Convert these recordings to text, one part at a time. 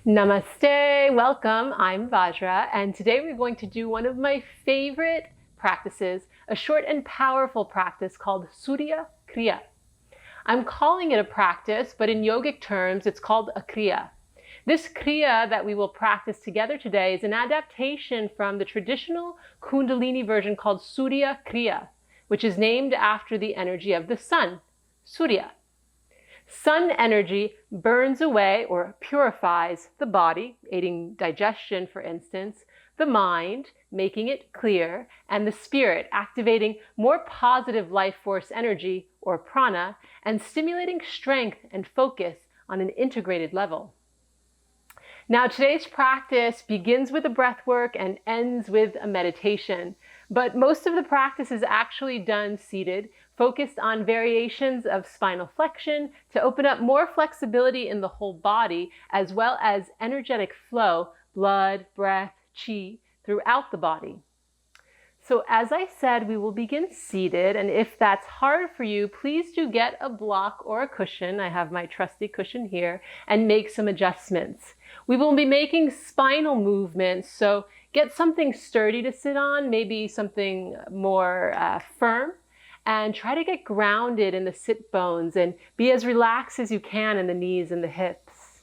Namaste, welcome, I'm Vajra, and today we're going to do one of my favorite practices, a short and powerful practice called Surya Kriya. I'm calling it a practice, but in yogic terms, it's called a Kriya. This Kriya that we will practice together today is an adaptation from the traditional Kundalini version called Surya Kriya, which is named after the energy of the sun, Surya. Sun energy burns away or purifies the body, aiding digestion, for instance, the mind, making it clear, and the spirit, activating more positive life force energy, or prana, and stimulating strength and focus on an integrated level. Now, today's practice begins with a breath work and ends with a meditation, but most of the practice is actually done seated, focused on variations of spinal flexion to open up more flexibility in the whole body, as well as energetic flow, blood, breath, chi, throughout the body. So as I said, we will begin seated, and if that's hard for you, please do get a block or a cushion. I have my trusty cushion here, and make some adjustments. We will be making spinal movements, so get something sturdy to sit on, maybe something more firm, and try to get grounded in the sit bones and be as relaxed as you can in the knees and the hips.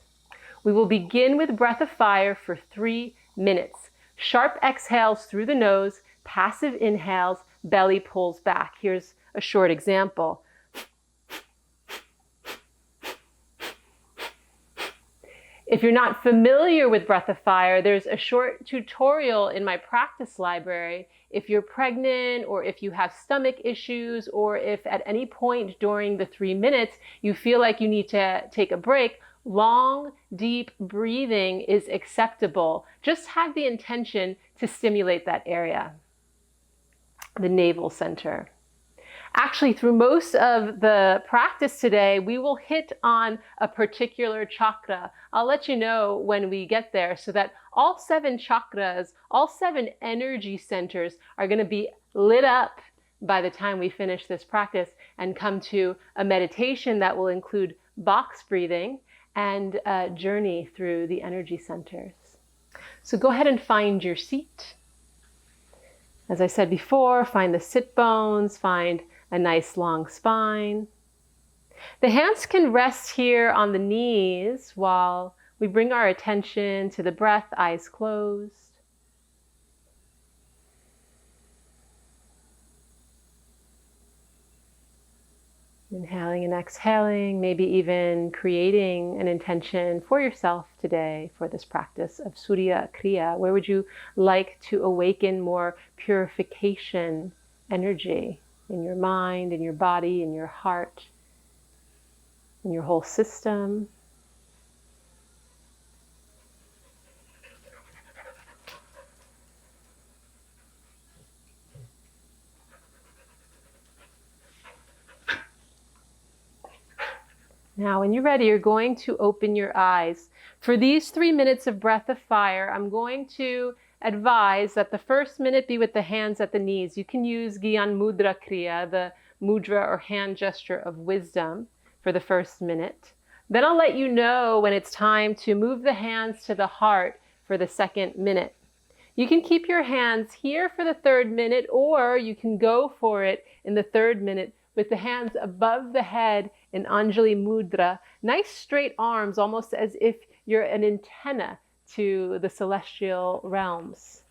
We will begin with breath of fire for 3 minutes. Sharp exhales through the nose, passive inhales, belly pulls back. Here's a short example. If you're not familiar with breath of fire, there's a short tutorial in my practice library. If you're pregnant, or if you have stomach issues, or if at any point during the 3 minutes you feel like you need to take a break, long, deep breathing is acceptable. Just have the intention to stimulate that area, the navel center. Actually, through most of the practice today, we will hit on a particular chakra. I'll let you know when we get there, so that all 7 chakras, all 7 energy centers are going to be lit up by the time we finish this practice and come to a meditation that will include box breathing and a journey through the energy centers. So go ahead and find your seat. As I said before, find the sit bones, find a nice long spine. The hands can rest here on the knees while we bring our attention to the breath, eyes closed. Inhaling and exhaling, maybe even creating an intention for yourself today for this practice of Surya Kriya. Where would you like to awaken more purification energy in your mind, in your body, in your heart, in your whole system? Now, when you're ready, you're going to open your eyes. For these 3 minutes of breath of fire, I'm going to advise that the first minute be with the hands at the knees. You can use Gyan Mudra Kriya, the mudra or hand gesture of wisdom, for the first minute. Then I'll let you know when it's time to move the hands to the heart for the second minute. You can keep your hands here for the 3rd minute, or you can go for it in the 3rd minute with the hands above the head in Anjali Mudra. Nice straight arms, almost as if you're an antenna to the celestial realms.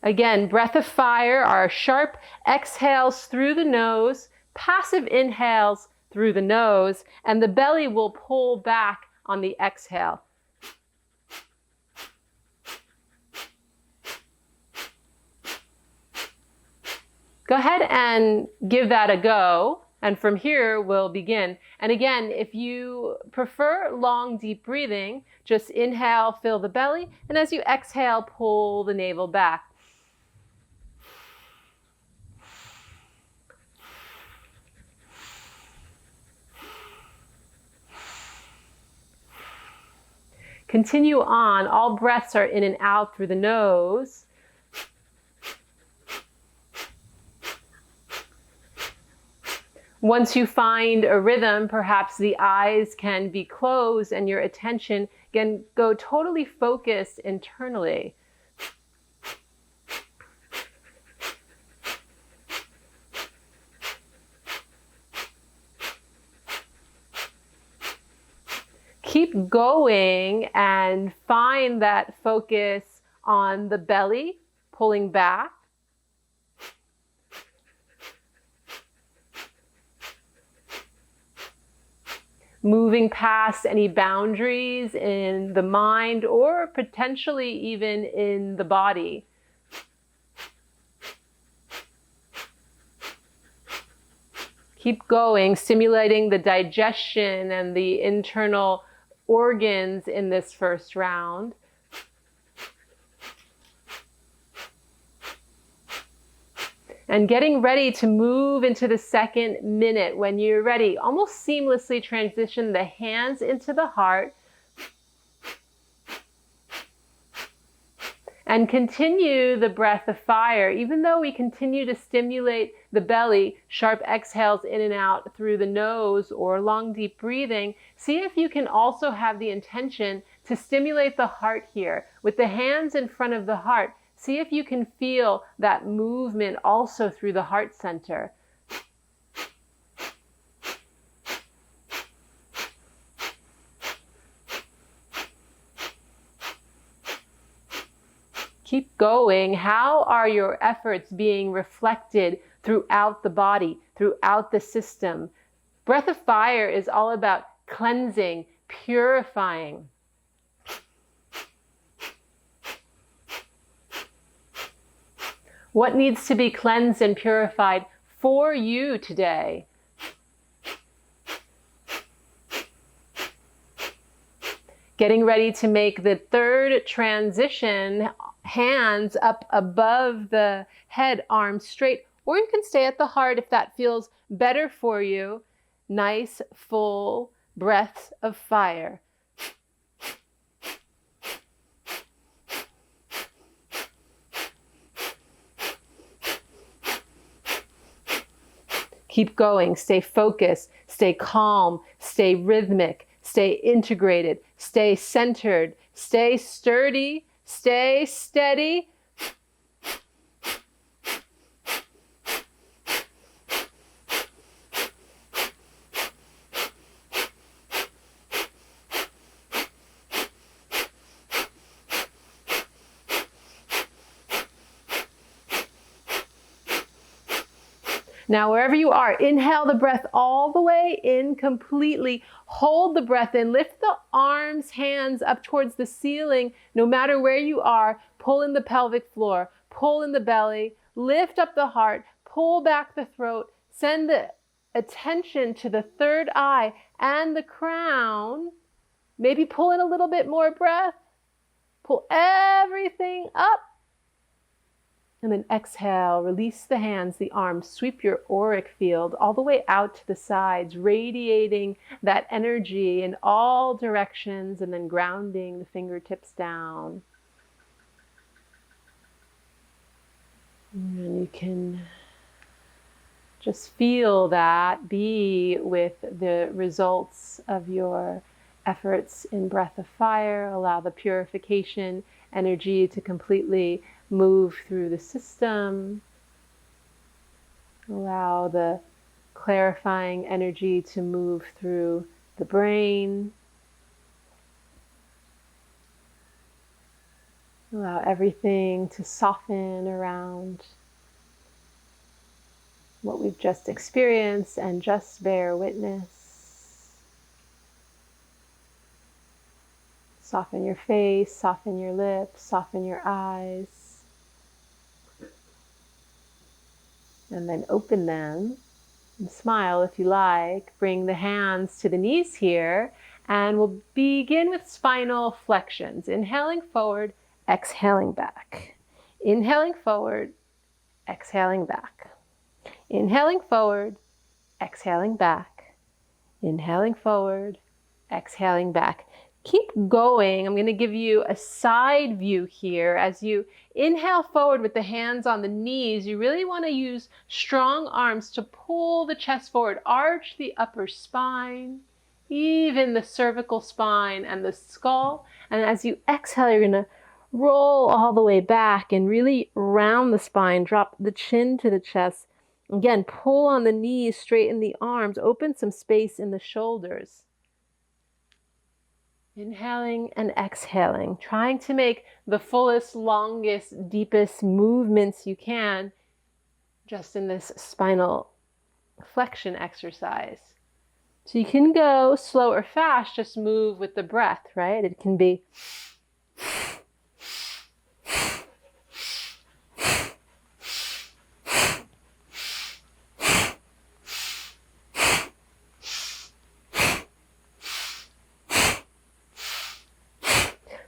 Again, breath of fire are sharp exhales through the nose, passive inhales through the nose, and the belly will pull back on the exhale. Go ahead and give that a go, and from here we'll begin. And again, if you prefer long, deep breathing, just inhale, fill the belly, and as you exhale, pull the navel back. Continue on. All breaths are in and out through the nose. Once you find a rhythm, perhaps the eyes can be closed and your attention can go totally focused internally. Keep going and find that focus on the belly, pulling back. Moving past any boundaries in the mind or potentially even in the body. Keep going, stimulating the digestion and the internal organs in this first round. And getting ready to move into the second minute. When you're ready, almost seamlessly transition the hands into the heart. And continue the breath of fire. Even though we continue to stimulate the belly, sharp exhales in and out through the nose or long deep breathing, see if you can also have the intention to stimulate the heart here. With the hands in front of the heart, see if you can feel that movement also through the heart center. Keep going. How are your efforts being reflected throughout the body, throughout the system? Breath of fire is all about cleansing, purifying. What needs to be cleansed and purified for you today? Getting ready to make the third transition, hands up above the head, arms straight, or you can stay at the heart if that feels better for you. Nice, full breaths of fire. Keep going, stay focused, stay calm, stay rhythmic, stay integrated, stay centered, stay sturdy, stay steady. Now, wherever you are, inhale the breath all the way in completely. Hold the breath in. Lift the arms, hands up towards the ceiling. No matter where you are, pull in the pelvic floor, pull in the belly, lift up the heart, pull back the throat. Send the attention to the third eye and the crown. Maybe pull in a little bit more breath. Pull everything up. And then exhale, release the hands, the arms, sweep your auric field all the way out to the sides, radiating that energy in all directions and then grounding the fingertips down. And you can just feel that, be with the results of your efforts in breath of fire. Allow the purification energy to completely move through the system. Allow the clarifying energy to move through the brain. Allow everything to soften around what we've just experienced and just bear witness. Soften your face, soften your lips, soften your eyes. And then open them and smile if you like. Bring the hands to the knees here, and we'll begin with spinal flexions. Inhaling forward, exhaling back. Inhaling forward, exhaling back. Inhaling forward, exhaling back. Inhaling forward, exhaling back. Keep going. I'm going to give you a side view here. As you inhale forward with the hands on the knees, you really want to use strong arms to pull the chest forward, arch the upper spine, even the cervical spine and the skull. And as you exhale, you're going to roll all the way back and really round the spine, drop the chin to the chest. Again, pull on the knees, straighten the arms, open some space in the shoulders. Inhaling and exhaling, trying to make the fullest, longest, deepest movements you can just in this spinal flexion exercise. So you can go slow or fast, just move with the breath, right? It can be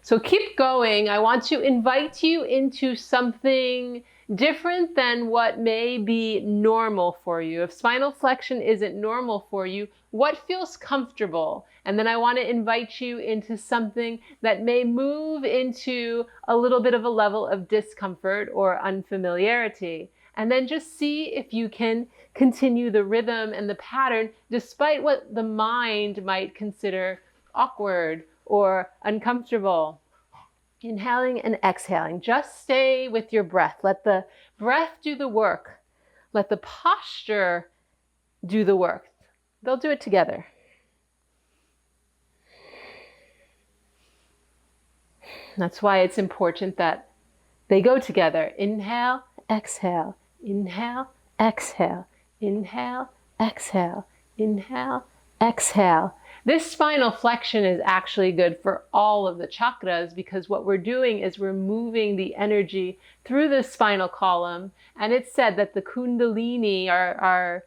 So keep going. I want to invite you into something different than what may be normal for you. If spinal flexion isn't normal for you, what feels comfortable? And then I want to invite you into something that may move into a little bit of a level of discomfort or unfamiliarity. And then just see if you can continue the rhythm and the pattern despite what the mind might consider awkward or uncomfortable. Inhaling and exhaling. Just stay with your breath. Let the breath do the work. Let the posture do the work. They'll do it together. That's why it's important that they go together. Inhale, exhale. Inhale, exhale. Inhale, exhale. Inhale, exhale. This spinal flexion is actually good for all of the chakras because what we're doing is we're moving the energy through the spinal column. And it's said that the Kundalini, our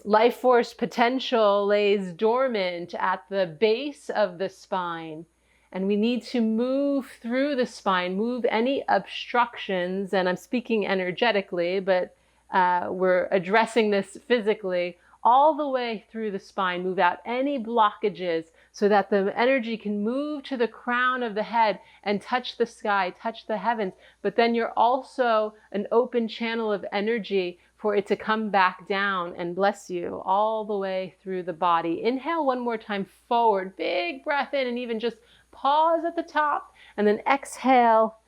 life force potential, lays dormant at the base of the spine. And we need to move through the spine, move any obstructions. And I'm speaking energetically, but we're addressing this physically. All the way through the spine, move out any blockages so that the energy can move to the crown of the head and touch the sky, touch the heavens. But then you're also an open channel of energy for it to come back down and bless you all the way through the body. Inhale one more time forward, big breath in, and even just pause at the top, and then exhale,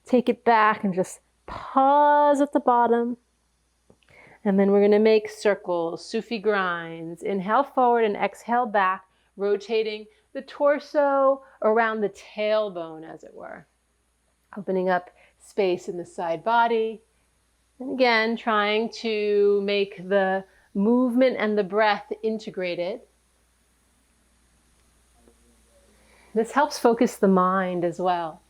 take it back and just pause at the bottom. And then we're going to make circles, Sufi grinds. Inhale forward and exhale back, rotating the torso around the tailbone, as it were. Opening up space in the side body. And again, trying to make the movement and the breath integrated. This helps focus the mind as well.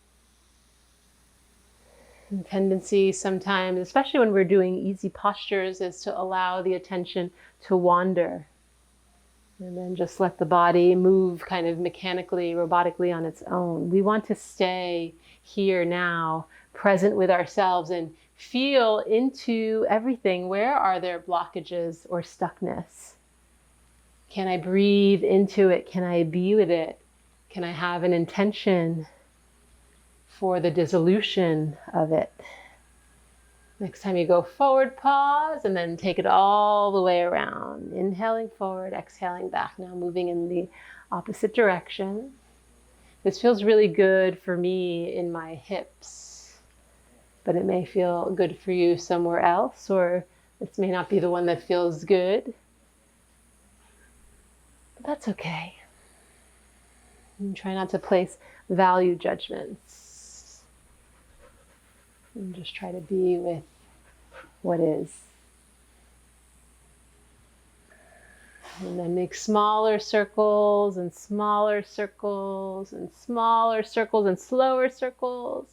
The tendency sometimes, especially when we're doing easy postures, is to allow the attention to wander. And then just let the body move kind of mechanically, robotically on its own. We want to stay here now, present with ourselves, and feel into everything. Where are there blockages or stuckness? Can I breathe into it? Can I be with it? Can I have an intention for the dissolution of it? Next time you go forward, pause, and then take it all the way around. Inhaling forward, exhaling back. Now moving in the opposite direction. This feels really good for me in my hips, but it may feel good for you somewhere else, or this may not be the one that feels good. But that's okay. And try not to place value judgments. And just try to be with what is. And then make smaller circles and smaller circles and smaller circles and slower circles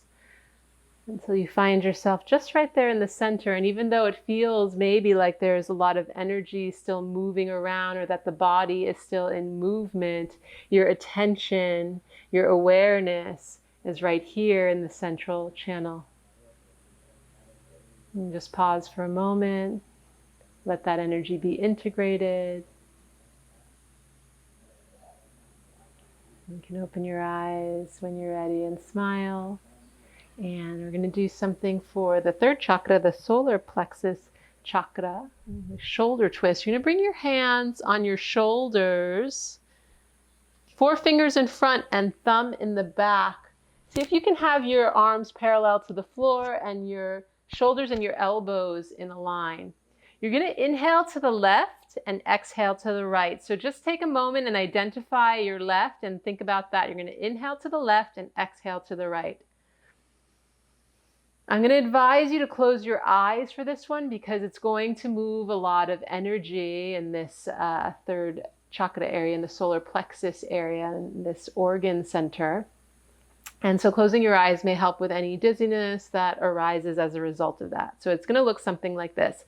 until you find yourself just right there in the center. And even though it feels maybe like there's a lot of energy still moving around or that the body is still in movement, your attention, your awareness is right here in the central channel. And just pause for a moment. Let that energy be integrated. You can open your eyes when you're ready and smile. And we're going to do something for the third chakra, the solar plexus chakra, the shoulder twist. You're going to bring your hands on your shoulders, 4 fingers in front and thumb in the back. See if you can have your arms parallel to the floor and your shoulders and your elbows in a line. You're going to inhale to the left and exhale to the right. So just take a moment and identify your left and think about that. You're going to inhale to the left and exhale to the right. I'm going to advise you to close your eyes for this one because it's going to move a lot of energy in this third chakra area, in the solar plexus area, in this organ center. And so closing your eyes may help with any dizziness that arises as a result of that. So it's going to look something like this.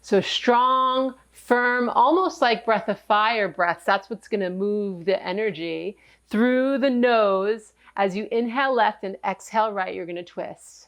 So strong, firm, almost like breath of fire breaths. That's what's going to move the energy through the nose. As you inhale left and exhale right, you're going to twist.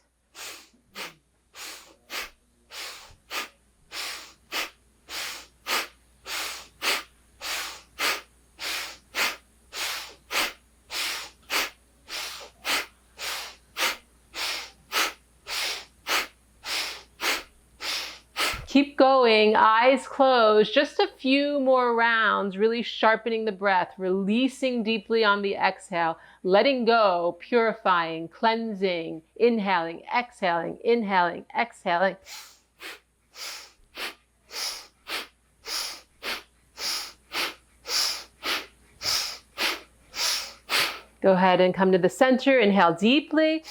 Keep going, eyes closed, just a few more rounds, really sharpening the breath, releasing deeply on the exhale, letting go, purifying, cleansing, inhaling, exhaling, inhaling, exhaling. Go ahead and come to the center, inhale deeply.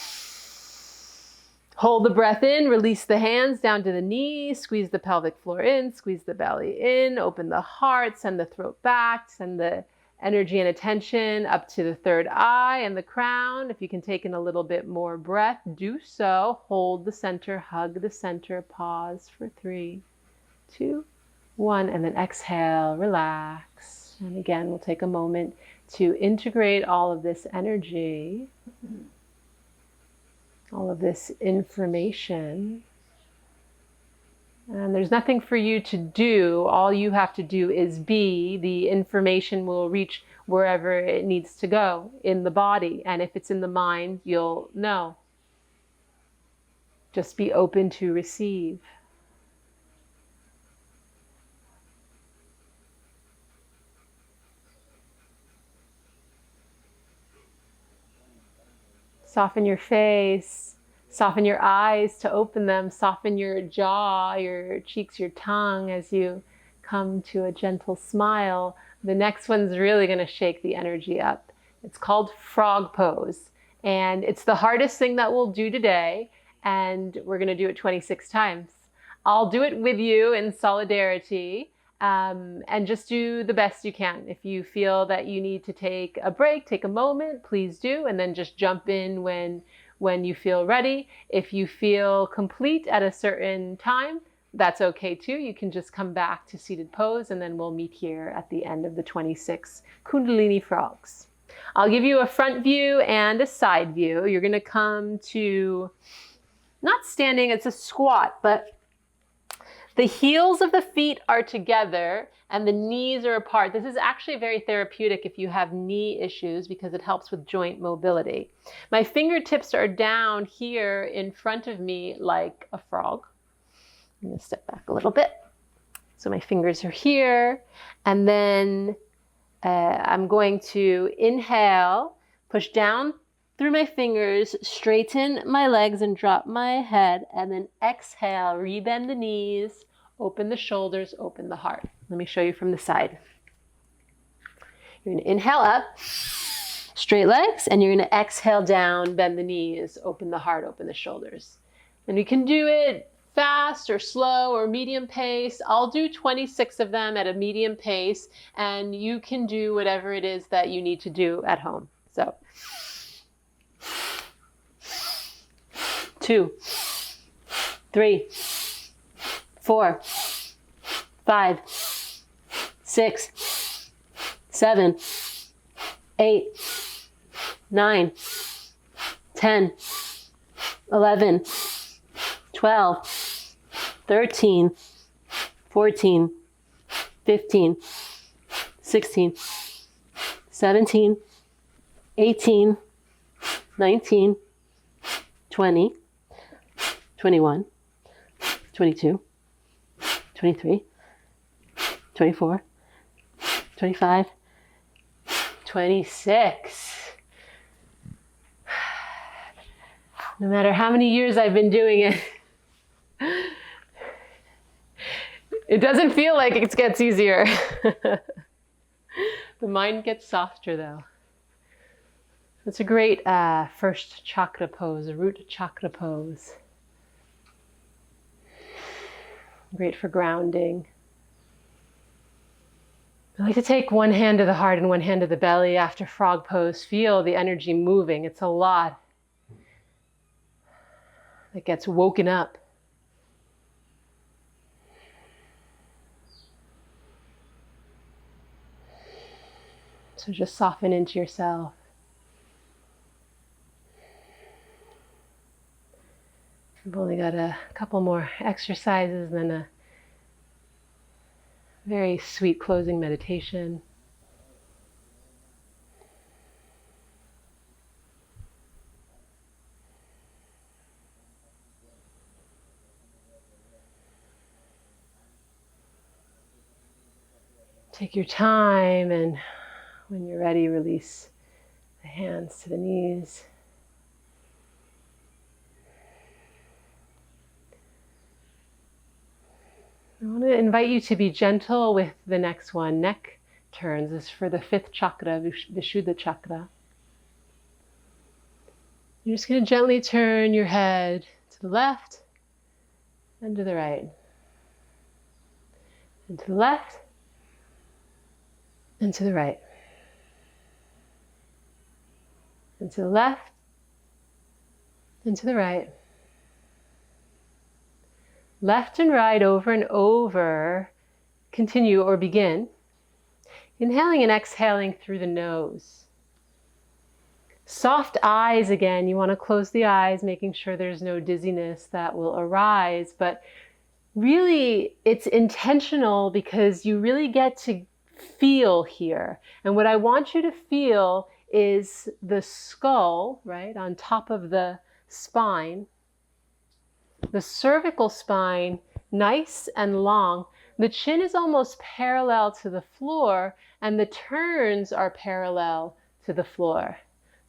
Hold the breath in, release the hands down to the knees, squeeze the pelvic floor in, squeeze the belly in, open the heart, send the throat back, send the energy and attention up to the third eye and the crown. If you can take in a little bit more breath, do so. Hold the center, hug the center, pause for 3, 2, 1, and then exhale, relax. And again, we'll take a moment to integrate all of this energy, all of this information. And there's nothing for you to do. All you have to do is be. The information will reach wherever it needs to go in the body. And if it's in the mind, you'll know. Just be open to receive. Soften your face, soften your eyes to open them, soften your jaw, your cheeks, your tongue as you come to a gentle smile. The next one's really going to shake the energy up. It's called frog pose, and it's the hardest thing that we'll do today, and we're going to do it 26 times. I'll do it with you in solidarity. And just do the best you can. If you feel that you need to take a break, take a moment, please do, and then just jump in when you feel ready. If you feel complete at a certain time, that's okay too. You can just come back to seated pose, and then we'll meet here at the end of the 26 Kundalini frogs. I'll give you a front view and a side view. You're going to come to, not standing, it's a squat, but the heels of the feet are together and the knees are apart. This is actually very therapeutic if you have knee issues because it helps with joint mobility. My fingertips are down here in front of me like a frog. I'm going to step back a little bit. So my fingers are here, and then I'm going to inhale, push down through my fingers, straighten my legs and drop my head, and then exhale, rebend the knees, open the shoulders, open the heart. Let me show you from the side. You're going to inhale up, straight legs, and you're going to exhale down, bend the knees, open the heart, open the shoulders. And you can do it fast or slow or medium pace. I'll do 26 of them at a medium pace, and you can do whatever it is that you need to do at home. So 2, 3, 4, 5, 6, 7, 8, 9, 10, 11, 12, 12, 13, 14, 15, 16, 17, 18, 19, 20, 21, 22, 23, 24, 25, 26. No matter how many years I've been doing it, it doesn't feel like it gets easier. The mind gets softer though. It's a great first chakra pose, a root chakra pose. Great for grounding. I like to take one hand to the heart and one hand to the belly after frog pose. Feel the energy moving. It's a lot that gets woken up. So just soften into yourself. We've only got a couple more exercises and then a very sweet closing meditation. Take your time, and when you're ready, release the hands to the knees. I want to invite you to be gentle with the next one, neck turns. This is for the fifth chakra, Vishuddha chakra. You're just going to gently turn your head to the left and to the right. And to the left and to the right. And to the left and to the right. Left and right over and over. Continue or begin. Inhaling and exhaling through the nose. Soft eyes again. You want to close the eyes, making sure there's no dizziness that will arise. But really, it's intentional because you really get to feel here. And what I want you to feel is the skull, right, on top of the spine. The cervical spine, nice and long. The chin is almost parallel to the floor, and the turns are parallel to the floor.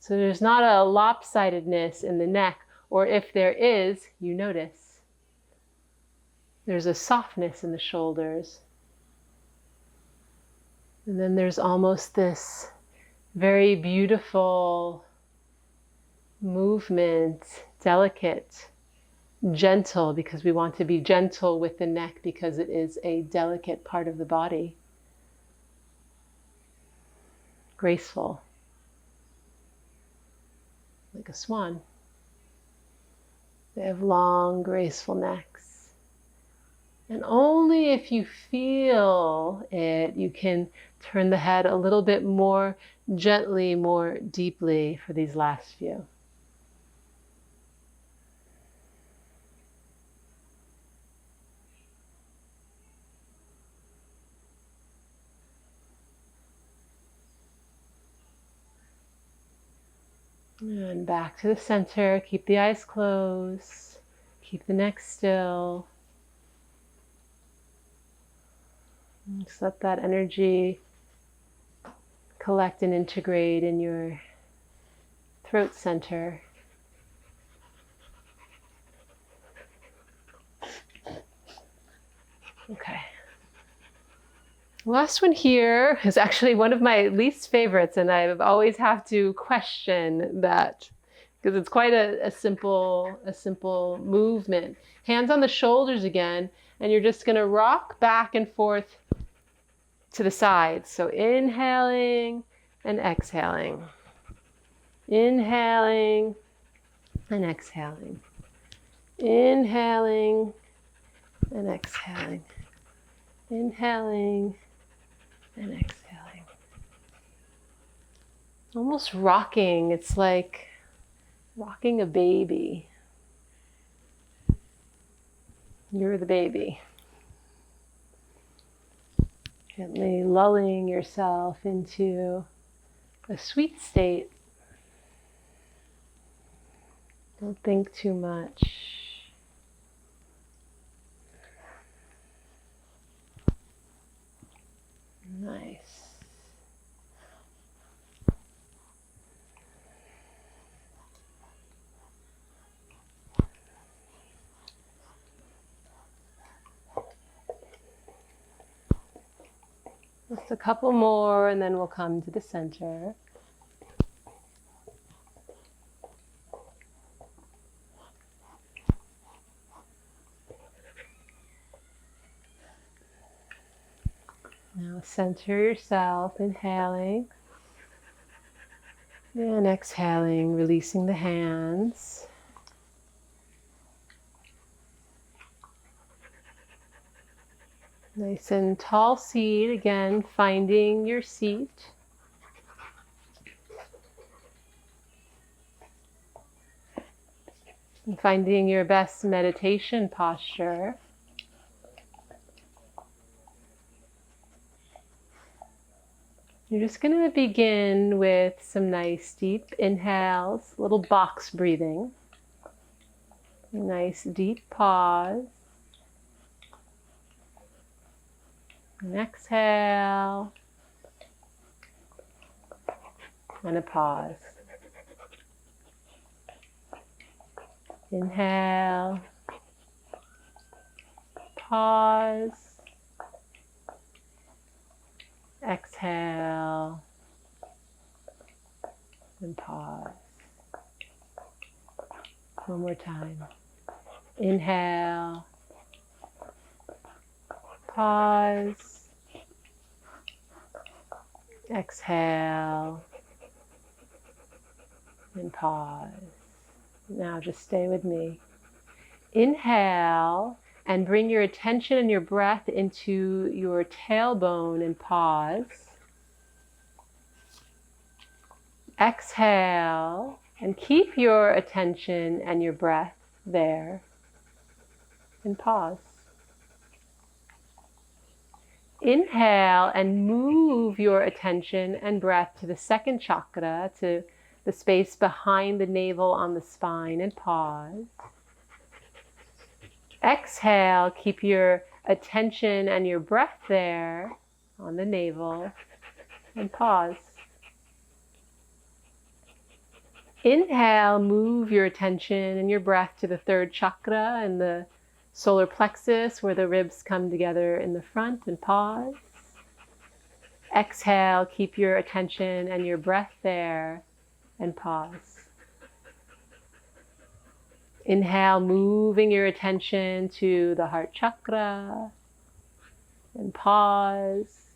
So there's not a lopsidedness in the neck, or if there is, you notice. There's a softness in the shoulders. And then there's almost this very beautiful movement, delicate, gentle, because we want to be gentle with the neck because it is a delicate part of the body. Graceful. Like a swan. They have long, graceful necks. And only if you feel it, you can turn the head a little bit more gently, more deeply for these last few. And back to the center. Keep the eyes closed. Keep the neck still. Just let that energy collect and integrate in your throat center. Okay. Last one here is actually one of my least favorites, and I always have to question that because it's quite a simple movement. Hands on the shoulders again, and you're just going to rock back and forth to the sides. So inhaling and exhaling. Inhaling and exhaling. Inhaling and exhaling. Inhaling and exhaling. Almost rocking. It's like rocking a baby. You're the baby. Gently lulling yourself into a sweet state. Don't think too much. Nice. Just a couple more and then we'll come to the center. Now center yourself, inhaling and exhaling, releasing the hands. Nice and tall seat, again, finding your seat. And finding your best meditation posture. You're just going to begin with some nice deep inhales, a little box breathing. Nice deep pause. And exhale. And a pause. Inhale. Pause. Exhale. And pause. One more time. Inhale. Pause. Exhale. And pause. Now just stay with me. Inhale and bring your attention and your breath into your tailbone and pause. Exhale and keep your attention and your breath there and pause. Inhale and move your attention and breath to the second chakra, to the space behind the navel on the spine, and pause. Exhale, keep your attention and your breath there on the navel and pause. Inhale, move your attention and your breath to the third chakra and the solar plexus where the ribs come together in the front, and pause. Exhale, keep your attention and your breath there and pause. Inhale, moving your attention to the heart chakra and pause.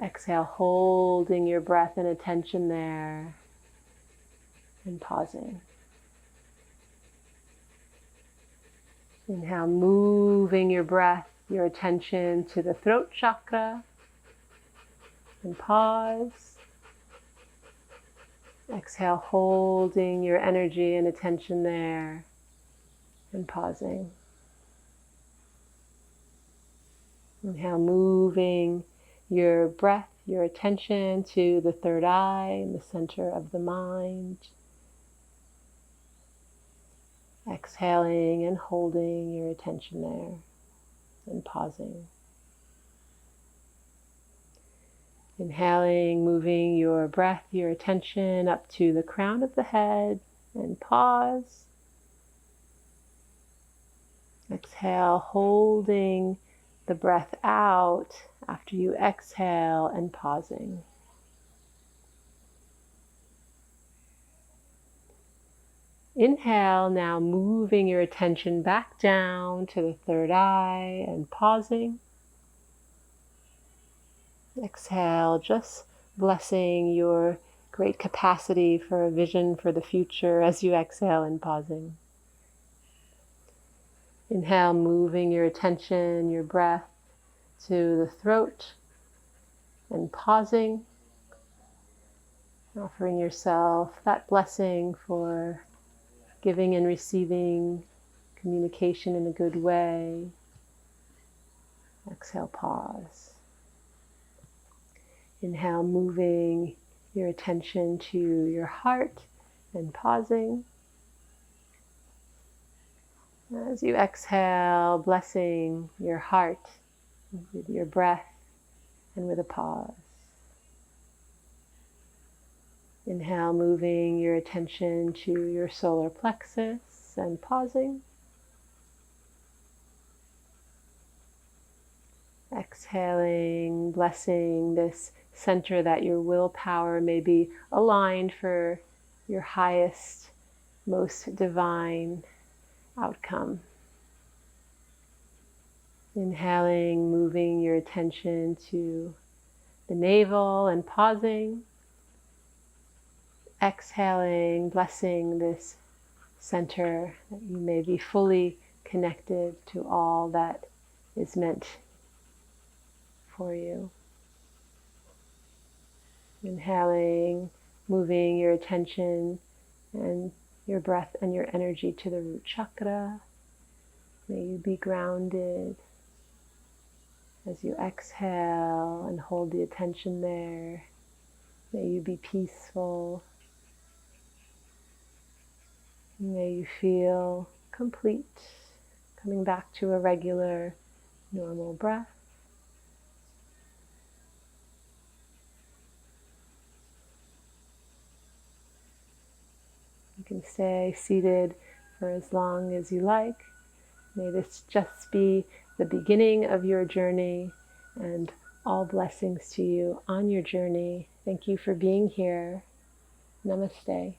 Exhale, holding your breath and attention there and pausing. Inhale, moving your breath, your attention to the throat chakra and pause. Exhale, holding your energy and attention there and pausing. Inhale, moving your breath, your attention to the third eye in the center of the mind. Exhaling and holding your attention there and pausing. Inhaling, moving your breath, your attention up to the crown of the head and pause. Exhale, holding the breath out after you exhale and pausing. Inhale, now moving your attention back down to the third eye and pausing. Exhale, just blessing your great capacity for a vision for the future as you exhale and pausing. Inhale, moving your attention, your breath to the throat and pausing. Offering yourself that blessing for giving and receiving communication in a good way. Exhale, pause. Inhale, moving your attention to your heart and pausing. As you exhale, blessing your heart with your breath and with a pause. Inhale, moving your attention to your solar plexus and pausing. Exhaling, blessing this center that your willpower may be aligned for your highest, most divine outcome. Inhaling, moving your attention to the navel and pausing. Exhaling, blessing this center that you may be fully connected to all that is meant for you. Inhaling, moving your attention and your breath and your energy to the root chakra. May you be grounded as you exhale and hold the attention there. May you be peaceful. May you feel complete, coming back to a regular, normal breath. You can stay seated for as long as you like. May this just be the beginning of your journey, and all blessings to you on your journey. Thank you for being here. Namaste.